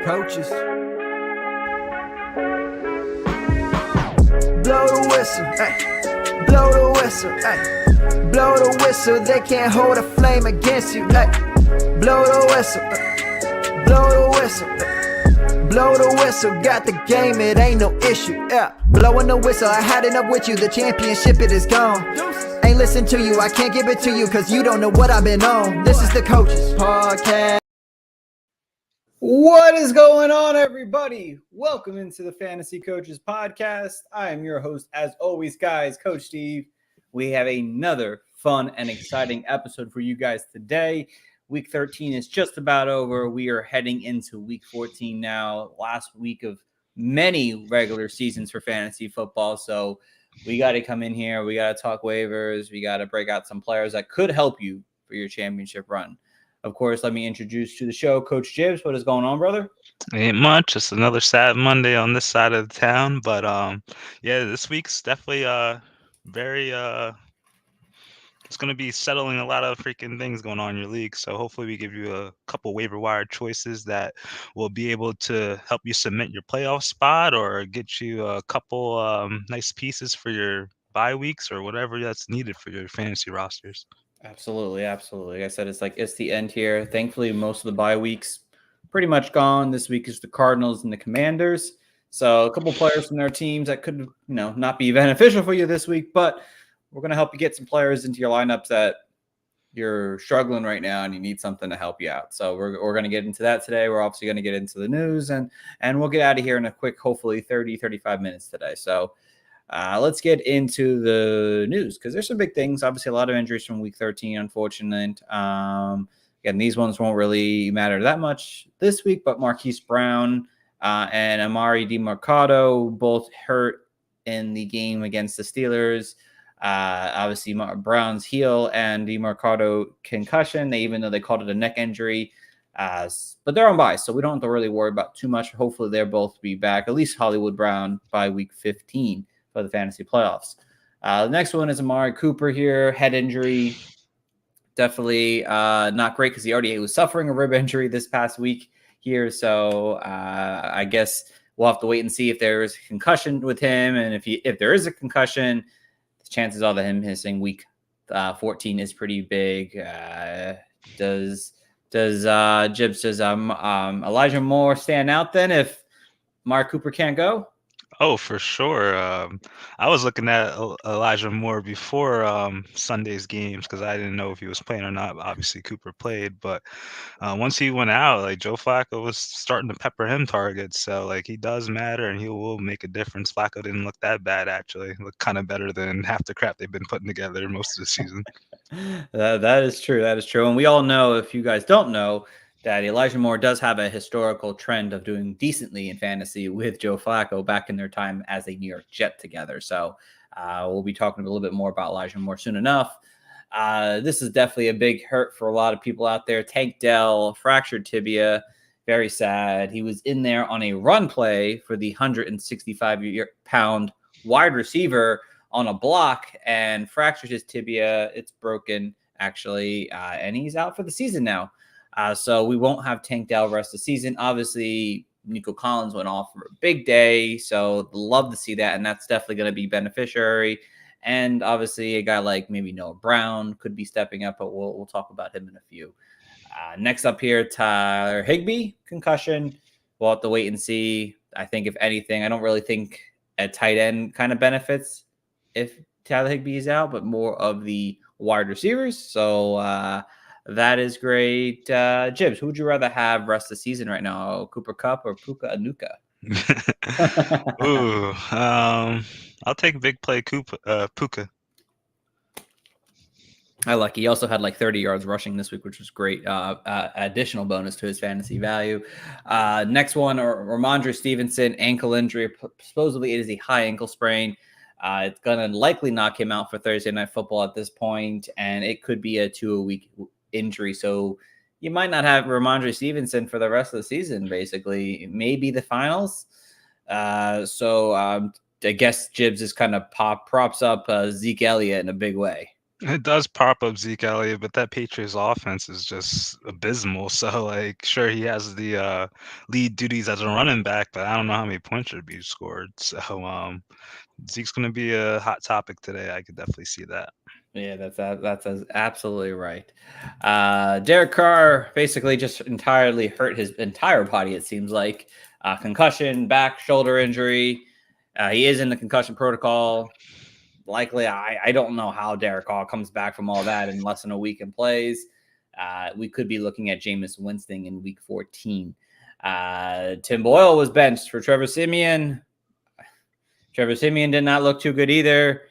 Coaches. Blow the whistle, ay. Blow the whistle, ay. Blow the whistle, they can't hold a flame against you, ay. Blow the whistle, blow the whistle, ay. Blow the whistle, got the game, it ain't no issue, yeah. Blowing the whistle, I had enough with you, the championship, it is gone. Ain't listen to you, I can't give it to you, cause you don't know what I've been on. This is the Coaches Podcast. What is going on, everybody? Welcome into the Fantasy Coaches Podcast. I am your host, as always, guys, Coach Steve. We have another fun and exciting episode for you guys today. Week 13 is just about over. We are heading into Week 14 now, last week of many regular seasons for fantasy football. So we got to come in here. We got to talk waivers. We got to break out some players that could help you for your championship run. Of course, let me introduce to the show Coach Jibbs. What is going on, brother? Ain't much. Just another sad Monday on this side of the town. But yeah, this week's definitely it's gonna be settling a lot of freaking things going on in your league. So hopefully we give you a couple waiver wire choices that will be able to help you cement your playoff spot or get you a couple nice pieces for your bye weeks or whatever that's needed for your fantasy rosters. Absolutely. Like I said, it's the end here. Thankfully, most of the bye weeks pretty much gone. This week is the Cardinals and the Commanders. So a couple players from their teams that could, not be beneficial for you this week, but we're going to help you get some players into your lineups that you're struggling right now and you need something to help you out. So we're going to get into that today. We're obviously going to get into the news and we'll get out of here in a quick, hopefully 35 minutes today. So let's get into the news because there's some big things. Obviously, a lot of injuries from Week 13, unfortunate. Again, these ones won't really matter that much this week, but Marquise Brown and Amari DiMercado both hurt in the game against the Steelers. Obviously, Brown's heel and DiMercado concussion, even though they called it a neck injury. But they're on bye, so we don't have to really worry about too much. Hopefully, they'll both be back, at least Hollywood Brown, by Week 15. For the fantasy playoffs. The next one is Amari Cooper here, head injury. Definitely not great because he already was suffering a rib injury this past week here. So I guess we'll have to wait and see if there is a concussion with him. And if there is a concussion, the chances are that him missing week 14 is pretty big. Does Elijah Moore stand out then if Amari Cooper can't go? Oh, for sure. I was looking at Elijah Moore before Sunday's games because I didn't know if he was playing or not. Obviously, Cooper played, but once he went out, Joe Flacco was starting to pepper him targets. So he does matter, and he will make a difference. Flacco didn't look that bad, actually. Looked kind of better than half the crap they've been putting together most of the season. That is true. That is true. And we all know, if you guys don't know, that Elijah Moore does have a historical trend of doing decently in fantasy with Joe Flacco back in their time as a New York Jet together. So we'll be talking a little bit more about Elijah Moore soon enough. This is definitely a big hurt for a lot of people out there. Tank Dell, fractured tibia, very sad. He was in there on a run play for the 165-pound wide receiver on a block and fractured his tibia. It's broken, actually, and he's out for the season now. So we won't have Tank Dell rest of the season. Obviously, Nico Collins went off for a big day, so love to see that, and that's definitely going to be beneficiary. And obviously, a guy like maybe Noah Brown could be stepping up, but we'll talk about him in a few. Next up here, Tyler Higbee, concussion. We'll have to wait and see. I think, if anything, I don't really think a tight end kind of benefits if Tyler Higbee is out, but more of the wide receivers. So, that is great. Jibbs, who would you rather have rest of the season right now, Cooper Kupp or Puka Anuka? Ooh, I'll take big play Puka. I like. He also had 30 yards rushing this week, which was great. Additional bonus to his fantasy value. Next one, Ramondre Stevenson, ankle injury. Supposedly it is a high ankle sprain. It's going to likely knock him out for Thursday Night Football at this point, and it could be a 2-a-week injury. So you might not have Ramondre Stevenson for the rest of the season, basically. Maybe the finals. So I guess Jibbs is kind of props up Zeke Elliott in a big way. It does prop up Zeke Elliott, but that Patriots offense is just abysmal. So, like, sure, he has the lead duties as a running back, but I don't know how many points should be scored. So, Zeke's going to be a hot topic today. I could definitely see that. Yeah, that's absolutely right. Derek Carr basically just entirely hurt his entire body. It seems like concussion, back, shoulder injury. He is in the concussion protocol. Likely, I don't know how Derek Carr comes back from all that in less than a week and plays. We could be looking at Jameis Winston in Week 14. Tim Boyle was benched for Trevor Siemian. Trevor Siemian did not look too good either.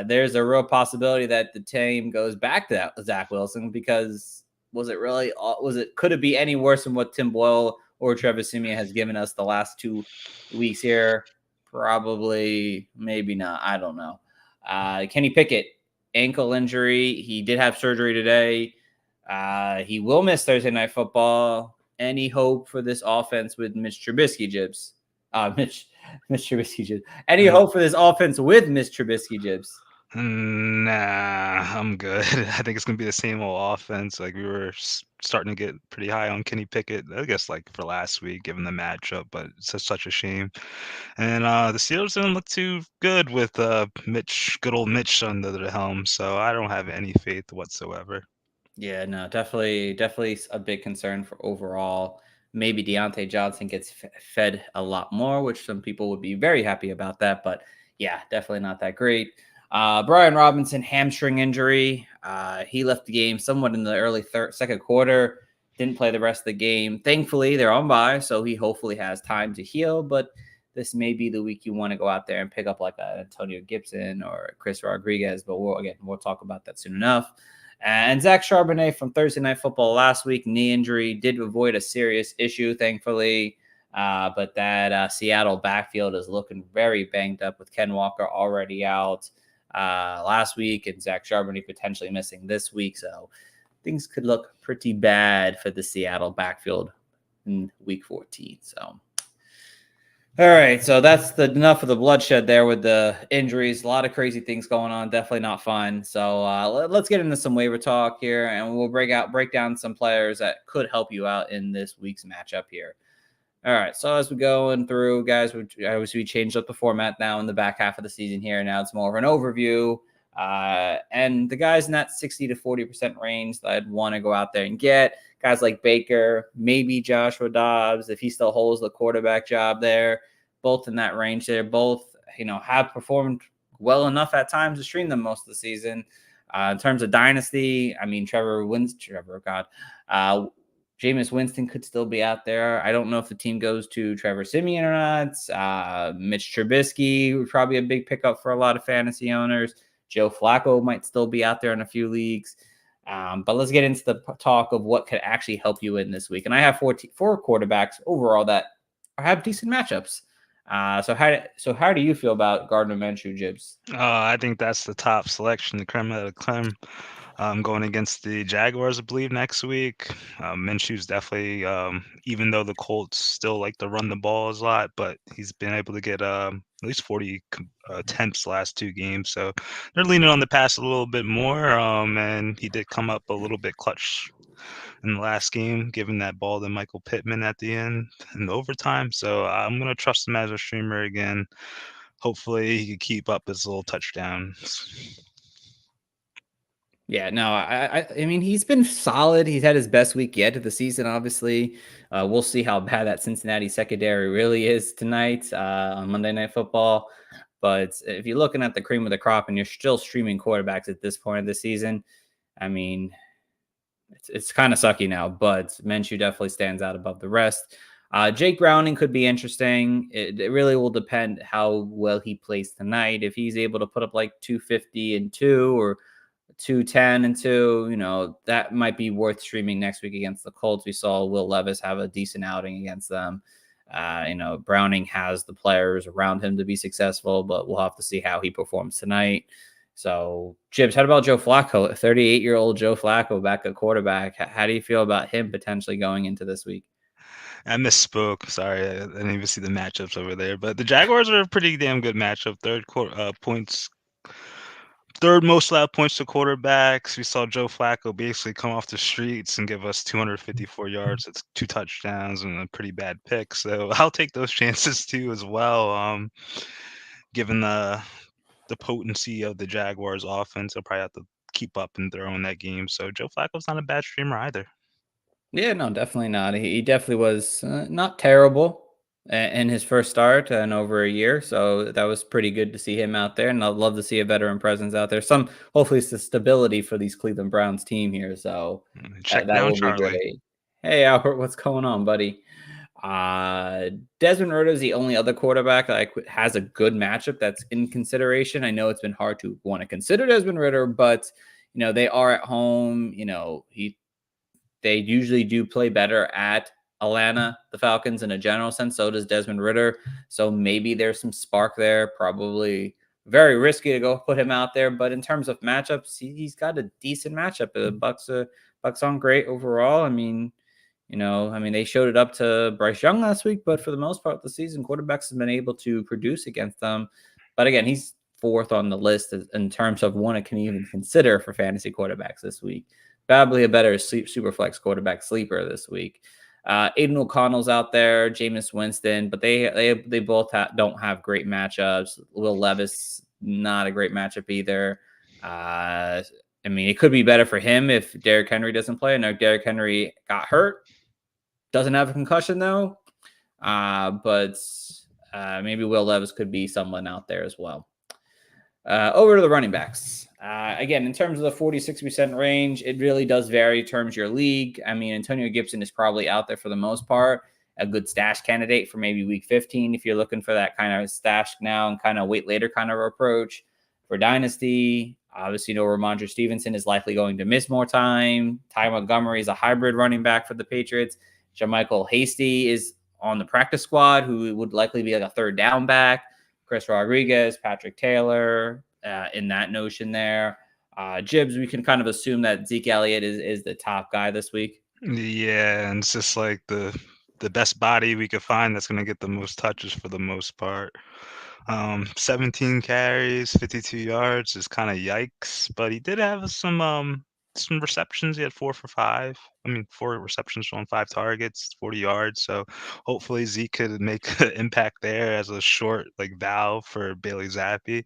There's a real possibility that the team goes back to Zach Wilson because could it be any worse than what Tim Boyle or Trevor Siemian has given us the last 2 weeks here? Probably, maybe not. I don't know. Kenny Pickett, ankle injury. He did have surgery today. He will miss Thursday Night Football. Any hope for this offense with Mitch Trubisky, Jibs? Mitch Trubisky, Jibs. Any hope for this offense with Mitch Trubisky, Jibs? Nah, I'm good. I think it's gonna be the same old offense. Like we were starting to get pretty high on Kenny Pickett, I guess, like for last week, given the matchup. But it's just such a shame. And the Steelers didn't look too good with good old Mitch under the helm. So I don't have any faith whatsoever. Yeah, no, definitely a big concern for overall. Maybe Deontay Johnson gets fed a lot more, which some people would be very happy about that. But yeah, definitely not that great. Brian Robinson, hamstring injury. He left the game somewhat in the early second quarter. Didn't play the rest of the game. Thankfully, they're on bye, so he hopefully has time to heal. But this may be the week you want to go out there and pick up like a Antonio Gibson or Chris Rodriguez. But we'll talk about that soon enough. And Zach Charbonnet from Thursday Night Football last week, knee injury, did avoid a serious issue, thankfully. But that Seattle backfield is looking very banged up with Ken Walker already out last week and Zach Charbonnet potentially missing this week. So things could look pretty bad for the Seattle backfield in Week 14. So. All right, so that's enough of the bloodshed there with the injuries. A lot of crazy things going on. Definitely not fun. So let's get into some waiver talk here, and we'll break down some players that could help you out in this week's matchup here. All right, so as we're going through, guys, we changed up the format now in the back half of the season here. Now it's more of an overview. And the guys in that 60 to 40% range that I'd want to go out there and get, guys like Baker, maybe Joshua Dobbs, if he still holds the quarterback job there, both in that range there, both, have performed well enough at times to stream them most of the season. In terms of dynasty, I mean, Jameis Winston could still be out there. I don't know if the team goes to Trevor Siemian or not. Mitch Trubisky would probably be a big pickup for a lot of fantasy owners. Joe Flacco might still be out there in a few leagues. But let's get into the talk of what could actually help you in this week. And I have four quarterbacks overall that have decent matchups. So how do you feel about Gardner Minshew, Jibs? I think that's the top selection, the creme de la creme. Going against the Jaguars, I believe, next week. Minshew's definitely, even though the Colts still like to run the ball a lot, but he's been able to get at least 40 attempts last 2 games. So they're leaning on the pass a little bit more. And he did come up a little bit clutch in the last game, giving that ball to Michael Pittman at the end in the overtime. So I'm going to trust him as a streamer again. Hopefully he can keep up his little touchdowns. Yeah, no, I mean, he's been solid. He's had his best week yet of the season, obviously. We'll see how bad that Cincinnati secondary really is tonight on Monday Night Football. But if you're looking at the cream of the crop and you're still streaming quarterbacks at this point of the season, I mean, it's kind of sucky now, but Minshew definitely stands out above the rest. Jake Browning could be interesting. It really will depend how well he plays tonight. If he's able to put up like 250 and 2 or 210 and 2, that might be worth streaming next week against the Colts. We saw Will Levis have a decent outing against them. Browning has the players around him to be successful, but we'll have to see how he performs tonight. So, Jibs, how about Joe Flacco, 38-year-old Joe Flacco back at quarterback? How do you feel about him potentially going into this week? I misspoke. Sorry, I didn't even see the matchups over there. But the Jaguars are a pretty damn good matchup. Third quarter points third most allowed points to quarterbacks. We saw Joe Flacco basically come off the streets and give us 254 yards. That's 2 touchdowns and a pretty bad pick. So I'll take those chances too as well. Given the potency of the Jaguars offense, they'll probably have to keep up and throw in that game. So Joe Flacco's not a bad streamer either. Yeah, no, definitely not. He definitely was not terrible in his first start in over a year. So that was pretty good to see him out there. And I'd love to see a veteran presence out there. Hopefully, some stability for these Cleveland Browns team here. So Check that down will be Charlie. great. Hey, Albert, what's going on, buddy? Desmond Ritter is the only other quarterback that has a good matchup that's in consideration. I know it's been hard to want to consider Desmond Ritter, but they are at home. They usually do play better at Atlanta, the Falcons, in a general sense. So does Desmond Ritter. So maybe there's some spark there. Probably very risky to go put him out there. But in terms of matchups, he's got a decent matchup. The Bucks aren't great overall. I mean, they showed it up to Bryce Young last week, but for the most part of the season, quarterbacks have been able to produce against them. But again, he's fourth on the list in terms of one I can even consider for fantasy quarterbacks this week. Probably a better super flex quarterback sleeper this week. Aiden O'Connell's out there, Jameis Winston, but they both don't have great matchups. Will Levis, not a great matchup either. I mean, it could be better for him if Derrick Henry doesn't play. I know Derrick Henry got hurt. Doesn't have a concussion, though. But maybe Will Levis could be someone out there as well. Over to the running backs. Again, in terms of the 46% range, it really does vary in terms of your league. I mean, Antonio Gibson is probably out there for the most part, a good stash candidate for maybe week 15 if you're looking for that kind of stash now and kind of wait later kind of approach. For Dynasty, obviously, Ramondre Stevenson is likely going to miss more time. Ty Montgomery is a hybrid running back for the Patriots. JaMychal Hasty is on the practice squad, who would likely be like a third down back. Chris Rodriguez, Patrick Taylor, in that notion there. Jibs, we can kind of assume that Zeke Elliott is the top guy this week. Yeah, and it's just like the best body we could find that's going to get the most touches for the most part. 17 carries, 52 yards is kind of yikes, but he did have some receptions. He had 4 for 5. 4 receptions on 5 targets, 40 yards. So hopefully Zeke could make an impact there as a short valve for Bailey Zappi.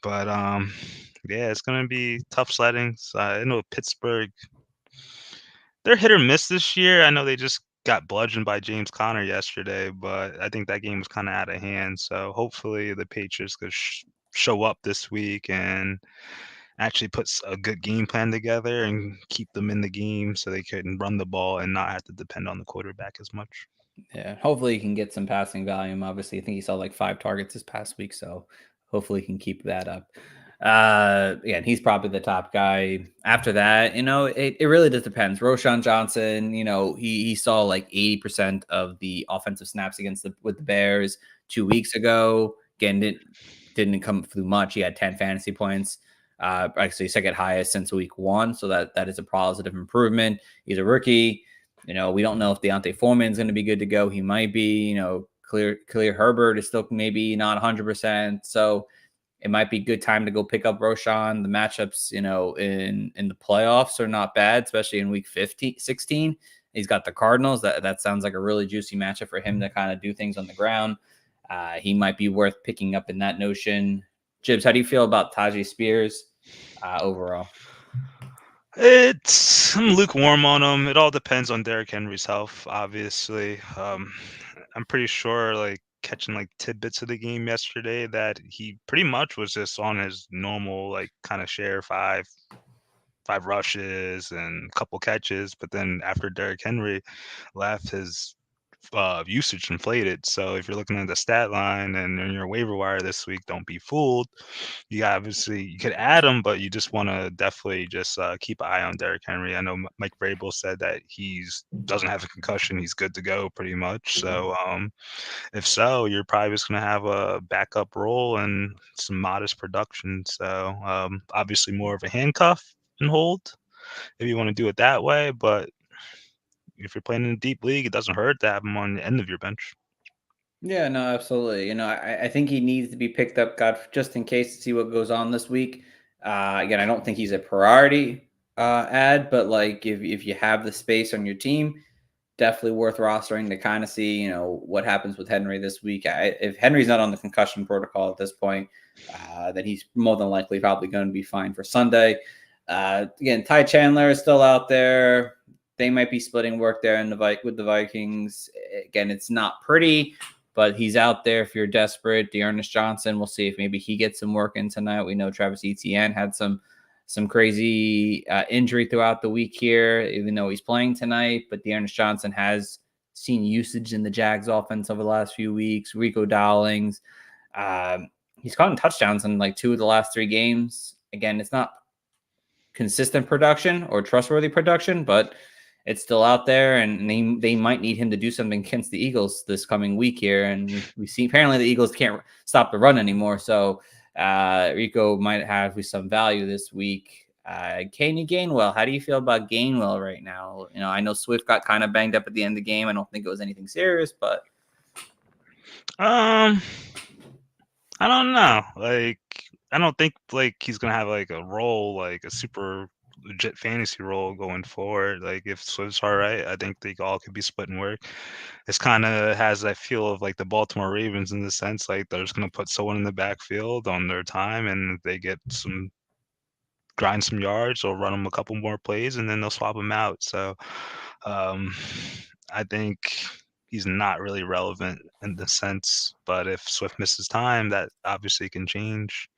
But yeah, it's gonna be tough sledding. So, I know Pittsburgh, they're hit or miss this year. I know they just got bludgeoned by James Conner yesterday, but I think that game was kind of out of hand. So hopefully the Patriots could show up this week and actually put a good game plan together and keep them in the game so they can run the ball and not have to depend on the quarterback as much. Yeah, hopefully he can get some passing volume. Obviously, I think he saw like 5 targets this past week, so hopefully he can keep that up. Again, he's probably the top guy. After that, it really just depends. Roschon Johnson, he saw like 80% of the offensive snaps with the Bears 2 weeks ago. Again, didn't come through much. He had 10 fantasy points. Actually second highest since week 1, so that is a positive improvement. He's a rookie. We don't know if Deontay Foreman is going to be good to go. He might be. Khalil Herbert is still maybe not 100%. So it might be a good time to go pick up Roschon. The matchups, in the playoffs are not bad, especially in week 16. He's got the Cardinals. That sounds like a really juicy matchup for him to kind of do things on the ground. He might be worth picking up in that notion. Jibs, how do you feel about Tajay Spears overall? I'm lukewarm on him. It all depends on Derrick Henry's health, obviously. I'm pretty sure, catching tidbits of the game yesterday, that he pretty much was just on his normal kind of share, five rushes and a couple catches. But then after Derrick Henry left, his usage inflated. So if you're looking at the stat line and in your waiver wire this week, don't be fooled. You could add him, but you just want to definitely just keep an eye on Derrick Henry. I know Mike Vrabel said that doesn't have a concussion. He's good to go pretty much. So if so, you're probably just going to have a backup role and some modest production. So obviously more of a handcuff and hold if you want to do it that way. But if you're playing in a deep league, it doesn't hurt to have him on the end of your bench. Yeah, no, absolutely. I think he needs to be picked up, God, just in case to see what goes on this week. Again, I don't think he's a priority ad, but like if you have the space on your team, definitely worth rostering to kind of see, what happens with Henry this week. If Henry's not on the concussion protocol at this point, then he's more than likely probably going to be fine for Sunday. Again, Ty Chandler is still out there. They might be splitting work there with the Vikings. Again, it's not pretty, but he's out there if you're desperate. Dearness Johnson, we'll see if maybe he gets some work in tonight. We know Travis Etienne had some crazy injury throughout the week here, even though he's playing tonight. But Dearness Johnson has seen usage in the Jags offense over the last few weeks. Rico Dowlings, he's caught touchdowns in like 2 of the last 3 games. Again, it's not consistent production or trustworthy production, but it's still out there, and they might need him to do something against the Eagles this coming week here. And we see apparently the Eagles can't stop the run anymore, so Rico might have some value this week. Kenny Gainwell, how do you feel about Gainwell right now? I know Swift got kind of banged up at the end of the game. I don't think it was anything serious, but I don't know. Like, I don't think like he's gonna have like a role, like a super legit fantasy role going forward. Like if Swift's all right, I think they all could be splitting work. This kind of has that feel of like the Baltimore Ravens in the sense like they're just gonna put someone in the backfield on their time, and if they get grind some yards or run them a couple more plays, and then they'll swap them out. So I think he's not really relevant in the sense, but if Swift misses time, that obviously can change.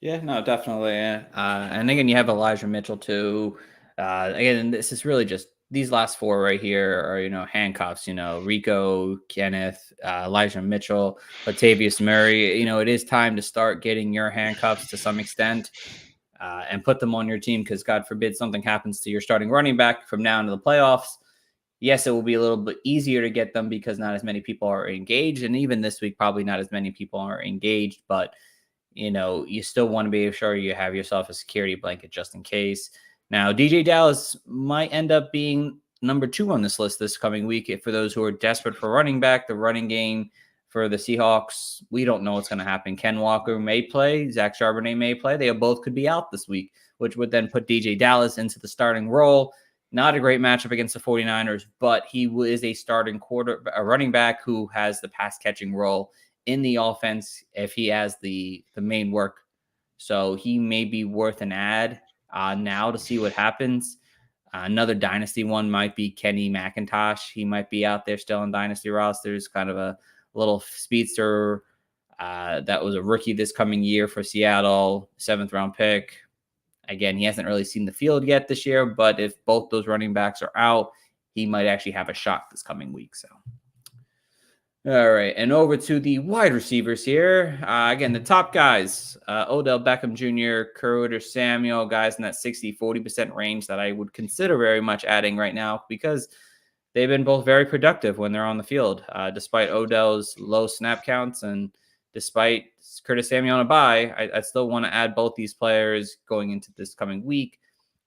Yeah, no, definitely. And again, you have Elijah Mitchell too. Again, this is really just these last 4 right here are, handcuffs, Rico, Kenneth, Elijah Mitchell, Latavius Murray. It is time to start getting your handcuffs to some extent and put them on your team, because God forbid something happens to your starting running back from now into the playoffs. Yes, it will be a little bit easier to get them because not as many people are engaged. And even this week, probably not as many people are engaged, but you still want to be sure you have yourself a security blanket just in case. Now, DJ Dallas might end up being number 2 on this list this coming week. For those who are desperate for running back, the running game for the Seahawks, we don't know what's going to happen. Ken Walker may play. Zach Charbonnet may play. They both could be out this week, which would then put DJ Dallas into the starting role. Not a great matchup against the 49ers, but he is a starting a running back who has the pass catching role in the offense if he has the main work. So he may be worth an ad now to see what happens. Another dynasty one might be Kenny McIntosh. He might be out there still in dynasty rosters, kind of a little speedster that was a rookie this coming year for Seattle, 7th round pick. Again, he hasn't really seen the field yet this year, but if both those running backs are out, he might actually have a shot this coming week. So all right, and over to the wide receivers here. Again, the top guys, Odell Beckham Jr., Curtis Samuel, guys in that 60-40% range that I would consider very much adding right now, because they've been both very productive when they're on the field, despite Odell's low snap counts and despite Curtis Samuel on a bye. I still want to add both these players going into this coming week.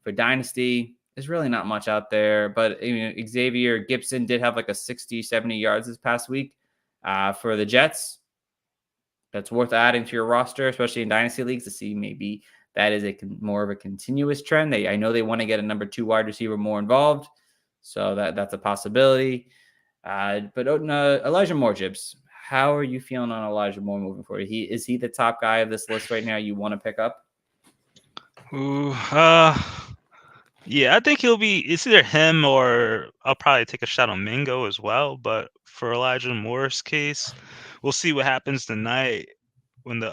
For Dynasty, there's really not much out there, but Xavier Gibson did have like a 60-70 yards this past week. For the Jets, that's worth adding to your roster, especially in dynasty leagues, to see maybe that is more of a continuous trend. I know they want to get a number 2 wide receiver more involved, so that's a possibility. But Elijah Moore, Jibs, how are you feeling on Elijah Moore moving forward? Is he the top guy of this list right now you want to pick up? Yeah, I think it's either him or I'll probably take a shot on Mingo as well. But for Elijah Moore's case, we'll see what happens tonight when the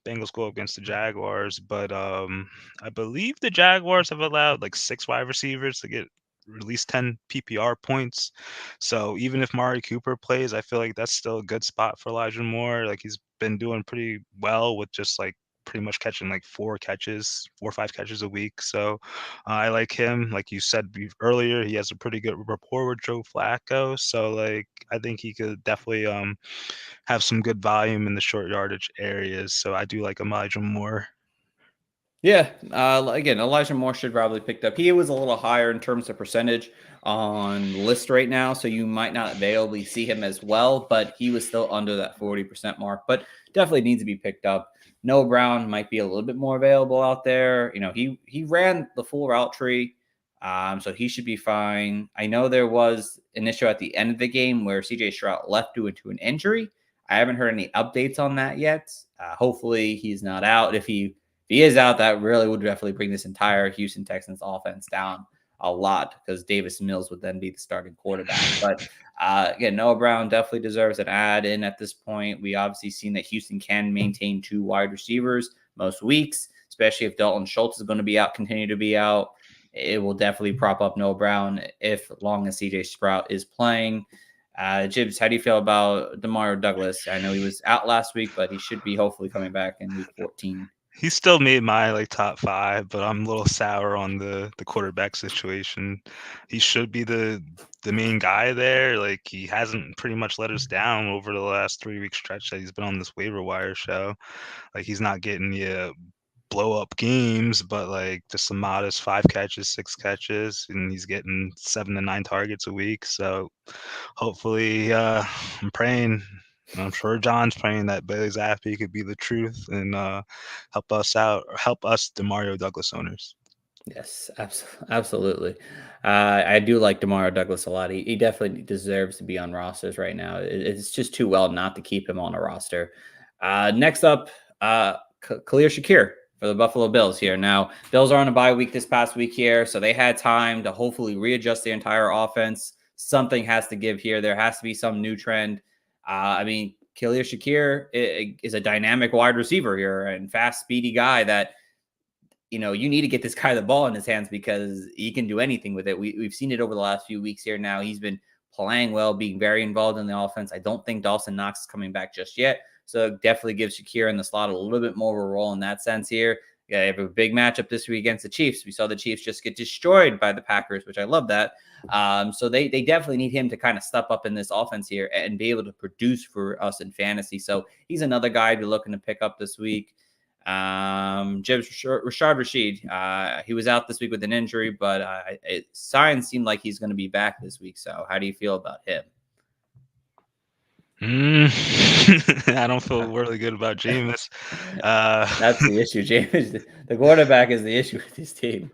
Bengals go against the Jaguars. But I believe the Jaguars have allowed like 6 wide receivers to get at least 10 PPR points. So even if Mari Cooper plays, I feel like that's still a good spot for Elijah Moore. Like he's been doing pretty well with just like pretty much catching like 4 or 5 catches a week. So I like him. Like you said earlier, he has a pretty good rapport with Joe Flacco. So like I think he could definitely have some good volume in the short yardage areas. So I do like Elijah Moore. Yeah, again, Elijah Moore should probably picked up. He was a little higher in terms of percentage on the list right now, so you might not availably see him as well, but he was still under that 40% mark, but definitely needs to be picked up. Noah Brown might be a little bit more available out there. He ran the full route tree, so he should be fine. I know there was an issue at the end of the game where CJ Stroud left due to an injury. I haven't heard any updates on that yet. Hopefully he's not out. If he is out, that really would definitely bring this entire Houston Texans offense down a lot, because Davis Mills would then be the starting quarterback. But again, Noah Brown definitely deserves an add in at this point. We obviously seen that Houston can maintain 2 wide receivers most weeks, especially if Dalton Schultz is going to be out, continue to be out. It will definitely prop up Noah Brown if long as CJ Sprout is playing. Jibs, how do you feel about Demario Douglas? I know he was out last week, but he should be hopefully coming back in week 14. He still made my top 5, but I'm a little sour on the quarterback situation. He should be the main guy there. Like, he hasn't pretty much let us down over the last 3-week stretch that he's been on this waiver wire show. Like, he's not getting blow up games, but like just a modest 5 catches, 6 catches, and he's getting 7 to 9 targets a week. So hopefully, I'm praying. I'm sure John's praying that Bailey Zappi could be the truth and help us out, or help us, Demario Douglas owners. Yes, absolutely. I do like Demario Douglas a lot. He definitely deserves to be on rosters right now. It's just too well not to keep him on a roster. Next up, Khalil Shakir for the Buffalo Bills here. Now, Bills are on a bye week this past week here, so they had time to hopefully readjust the entire offense. Something has to give here. There has to be some new trend. Khalil Shakir is a dynamic wide receiver here and fast, speedy guy that, you need to get this guy the ball in his hands because he can do anything with it. We've seen it over the last few weeks here now. He's been playing well, being very involved in the offense. I don't think Dawson Knox is coming back just yet. So it definitely gives Shakir in the slot a little bit more of a role in that sense here. Yeah, you have a big matchup this week against the Chiefs. We saw the Chiefs just get destroyed by the Packers, which I love that. So they definitely need him to kind of step up in this offense here and be able to produce for us in fantasy. So he's another guy to be looking to pick up this week. Rashad Rashid, he was out this week with an injury, but signs seem like he's going to be back this week. So how do you feel about him? I don't feel really good about Jameis. That's the issue. Jameis, the quarterback, is the issue with his team.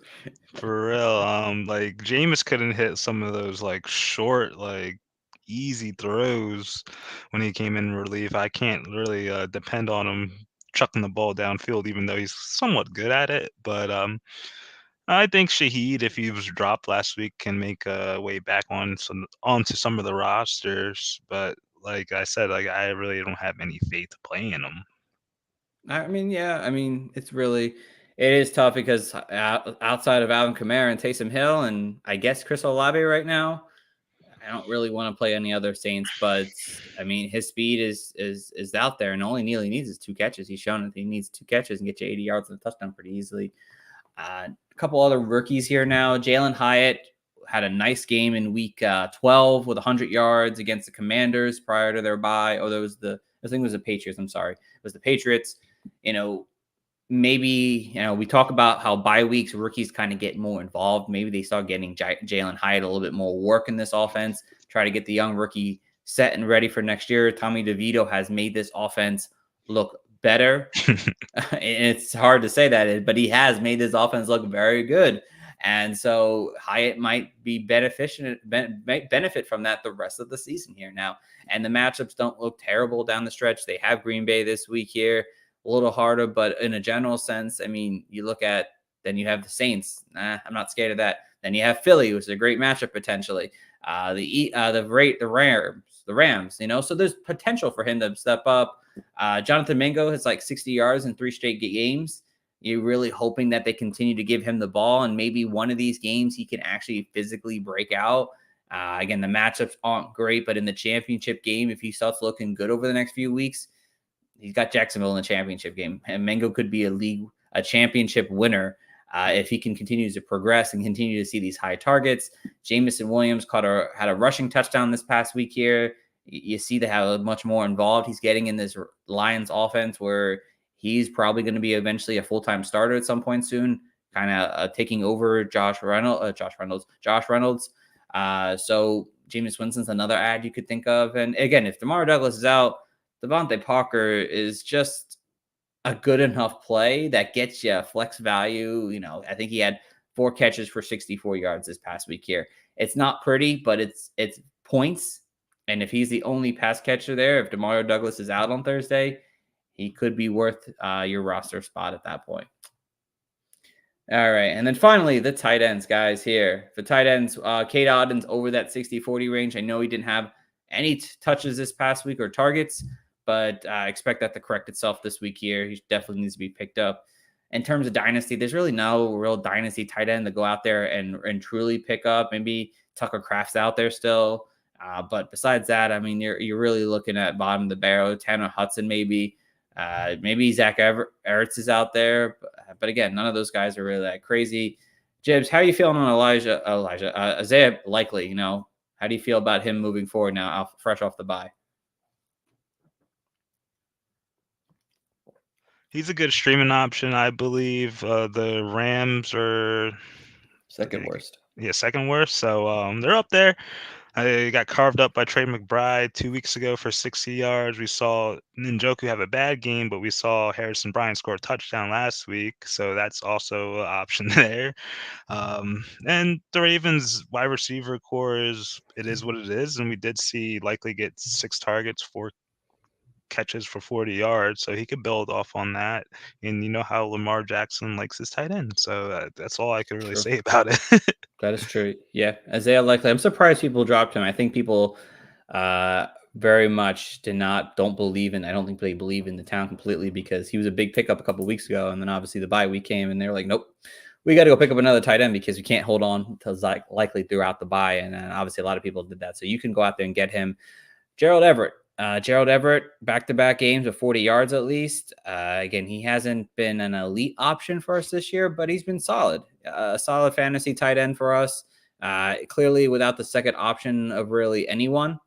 For real. Like, Jameis couldn't hit some of those like short, like easy throws when he came in relief. I can't really depend on him chucking the ball downfield, even though he's somewhat good at it. But I think Shaheed, if he was dropped last week, can make a way back onto some of the rosters. But like I said, like, I really don't have any faith playing him. It is tough because outside of Alvin Kamara and Taysom Hill and I guess Chris Olave right now, I don't really want to play any other Saints, but his speed is out there, and all he needs is 2 catches. He's shown that he needs 2 catches and get you 80 yards and a touchdown pretty easily. A couple other rookies here now. Jalen Hyatt had a nice game in week 12 with 100 yards against the Commanders prior to their bye. I think it was the Patriots. I'm sorry. It was the Patriots. Maybe, we talk about how bye weeks rookies kind of get more involved. Maybe they start getting Jalen Hyatt a little bit more work in this offense, try to get the young rookie set and ready for next year. Tommy DeVito has made this offense look better. It's hard to say that, but he has made this offense look very good. And so Hyatt might be benefit from that the rest of the season here now. And the matchups don't look terrible down the stretch. They have Green Bay this week here, a little harder, but in a general sense, you look at, then you have the Saints. I'm not scared of that. Then you have Philly, which is a great matchup potentially. The Rams, so there's potential for him to step up. Jonathan Mingo has like 60 yards in 3 straight games. You're really hoping that they continue to give him the ball, and maybe one of these games he can actually physically break out. Again, the matchups aren't great, but in the championship game, if he starts looking good over the next few weeks, he's got Jacksonville in the championship game, and Mingo could be a championship winner if he can continue to progress and continue to see these high targets. Jamison Williams had a rushing touchdown this past week here. You see how much more involved he's getting in this Lions offense, where he's probably going to be eventually a full-time starter at some point soon, kind of taking over Josh Reynolds. So Jameis Winston's another ad you could think of. And again, if Demario Douglas is out, Devontae Parker is just a good enough play that gets you flex value. I think he had 4 catches for 64 yards this past week here. It's not pretty, but it's points. And if he's the only pass catcher there, if Demario Douglas is out on Thursday, he could be worth your roster spot at that point. All right. And then finally, the tight ends, guys, here. For tight ends, Kate Oddin's over that 60-40 range. I know he didn't have any touches this past week or targets, but I expect that to correct itself this week here. He definitely needs to be picked up. In terms of dynasty, there's really no real dynasty tight end to go out there and truly pick up. Maybe Tucker Kraft's out there still. But besides that, I mean, you're really looking at bottom of the barrel. Tanner Hudson, maybe Zach Ertz is out there. But again, none of those guys are really that crazy. Jibs, how are you feeling on Isaiah Likely? How do you feel about him moving forward now, fresh off the bye? He's a good streaming option, I believe. The Rams are second worst. Yeah, second worst. So they're up there. I got carved up by Trey McBride 2 weeks ago for 60 yards. We saw Njoku have a bad game, but we saw Harrison Bryant score a touchdown last week. So that's also an option there. And the Ravens wide receiver core is what it is. And we did see Likely get 6 targets, 4 catches for 40 yards. So he could build off on that. And you know how Lamar Jackson likes his tight end. So that's all I can really say about it. That is true. Yeah. Isaiah Likely. I'm surprised people dropped him. I think people very much don't believe in, I don't think they believe in the town completely, because he was a big pickup a couple weeks ago. And then obviously the bye week came and they're like, nope, we got to go pick up another tight end because we can't hold on to Likely throughout the bye. And obviously a lot of people did that. So you can go out there and get him. Gerald Everett, back-to-back games of 40 yards at least. Again, he hasn't been an elite option for us this year, but he's been solid. A solid fantasy tight end for us. Clearly, without the second option of really anyone,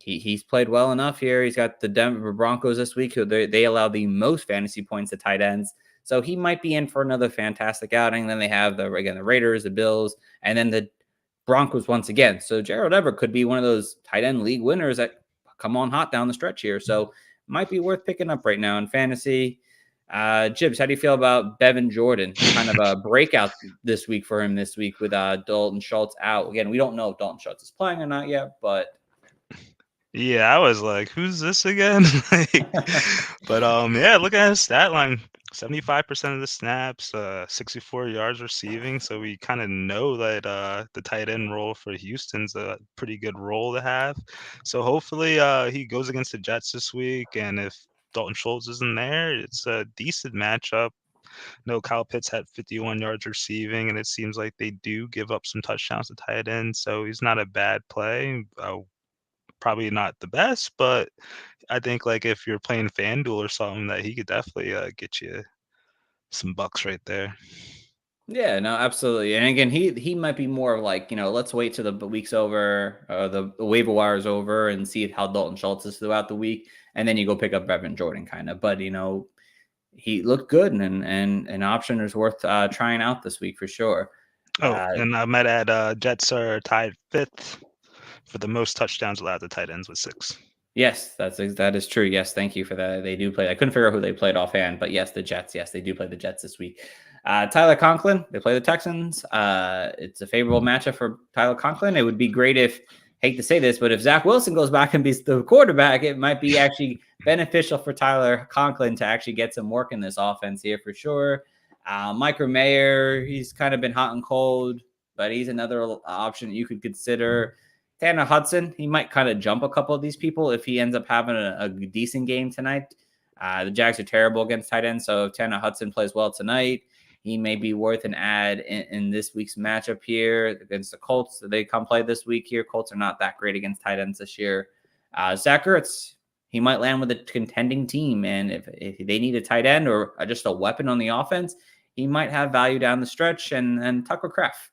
he's played well enough here. He's got the Denver Broncos this week, who they allow the most fantasy points to tight ends. So he might be in for another fantastic outing. Then they have the Raiders, the Bills, and then the Broncos once again. So Gerald Everett could be one of those tight end league winners that come on hot down the stretch here. So might be worth picking up right now in fantasy. Jibs, how do you feel about Bevan Jordan? Kind of a breakout this week for him this week with Dalton Schultz out. Again, we don't know if Dalton Schultz is playing or not yet, but yeah, I was like, who's this again? But yeah, look at his stat line. 75% of the snaps, 64 yards receiving. So we kind of know that the tight end role for Houston's a pretty good role to have. So hopefully he goes against the Jets this week. And if Dalton Schultz isn't there, it's a decent matchup. No, Kyle Pitts had 51 yards receiving, and it seems like they do give up some touchdowns to tight end. So he's not a bad play. Probably not the best, but I think like if you're playing FanDuel or something, that he could definitely get you some bucks right there. Yeah, no, absolutely. And again, he might be more of like, let's wait till the week's over, the waiver wire is over, and see how Dalton Schultz is throughout the week, and then you go pick up Bevan Jordan kind of. But he looked good, and an option is worth trying out this week for sure. Oh, and I might add, Jets are tied 5th for the most touchdowns allowed to tight ends with 6. Yes, that is true. Yes, thank you for that. They do play. I couldn't figure out who they played offhand, but yes, the Jets. Yes, they do play the Jets this week. Tyler Conklin, they play the Texans. It's a favorable matchup for Tyler Conklin. It would be great if, hate to say this, but if Zach Wilson goes back and be the quarterback, it might be actually beneficial for Tyler Conklin to actually get some work in this offense here for sure. Micah Mayer, he's kind of been hot and cold, but he's another option that you could consider. Tanner Hudson, he might kind of jump a couple of these people if he ends up having a decent game tonight. The Jags are terrible against tight ends, so if Tanner Hudson plays well tonight, he may be worth an add in this week's matchup here against the Colts. They come play this week here. Colts are not that great against tight ends this year. Zach Ertz, he might land with a contending team, and if they need a tight end or just a weapon on the offense, he might have value down the stretch. And Tucker Kraft.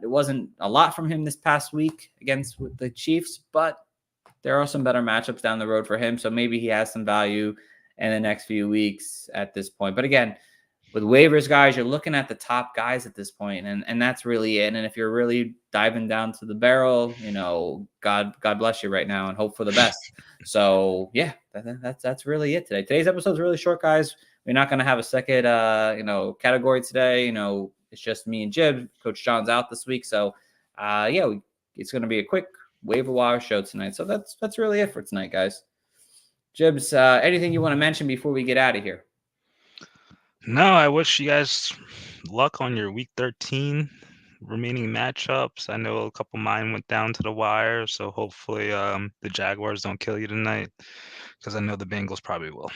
It wasn't a lot from him this past week against the Chiefs, but there are some better matchups down the road for him. So maybe he has some value in the next few weeks at this point. But again, with waivers, guys, you're looking at the top guys at this point, and that's really it. And if you're really diving down to the barrel, God bless you right now and hope for the best. So yeah, that's really it today. Today's episode is really short, guys. We're not going to have a second, category today. It's just me and Jib. Coach John's out this week, so it's going to be a quick waiver wire show tonight. So that's really it for tonight, guys. Jibs, anything you want to mention before we get out of here? No, I wish you guys luck on your week 13 remaining matchups. I know a couple of mine went down to the wire, so hopefully the Jaguars don't kill you tonight, because I know the Bengals probably will.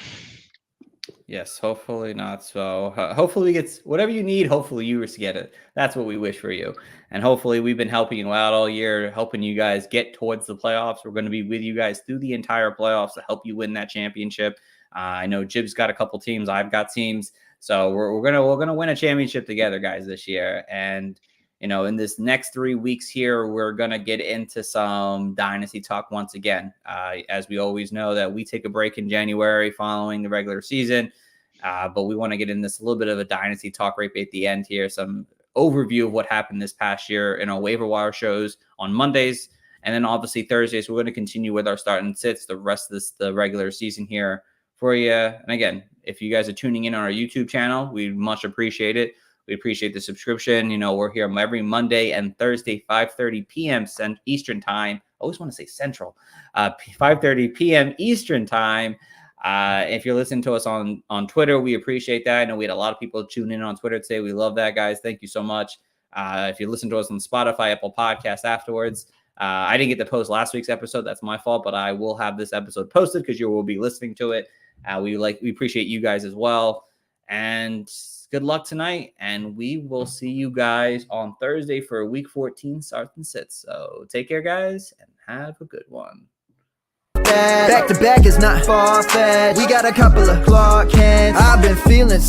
Yes, hopefully not. So hopefully we get whatever you need. Hopefully you get it. That's what we wish for you. And hopefully we've been helping you out all year, helping you guys get towards the playoffs. We're going to be with you guys through the entire playoffs to help you win that championship. I know Jib's got a couple teams. I've got teams. So we're gonna win a championship together, guys, this year. And in this next 3 weeks here, we're gonna get into some dynasty talk once again. As we always know that we take a break in January following the regular season, but we want to get in this a little bit of a dynasty talk right at the end here. Some overview of what happened this past year in our waiver wire shows on Mondays, and then obviously Thursdays we're going to continue with our start and sits the rest of the regular season here for you. And again, if you guys are tuning in on our YouTube channel, we much appreciate it. We appreciate the subscription. We're here every Monday and Thursday, 5:30 p.m. Eastern time. I always want to say Central. 5:30 p.m. Eastern time. If you're listening to us on Twitter, we appreciate that. I know we had a lot of people tune in on Twitter today. We love that, guys. Thank you so much. If you listen to us on Spotify, Apple Podcasts afterwards, I didn't get to post last week's episode. That's my fault, but I will have this episode posted because you will be listening to it. We appreciate you guys as well. And good luck tonight. And we will see you guys on Thursday for week 14 starts and sits. So take care, guys, and have a good one. Back to back is not far-fetched. We got a couple of Clark hands. I've been feeling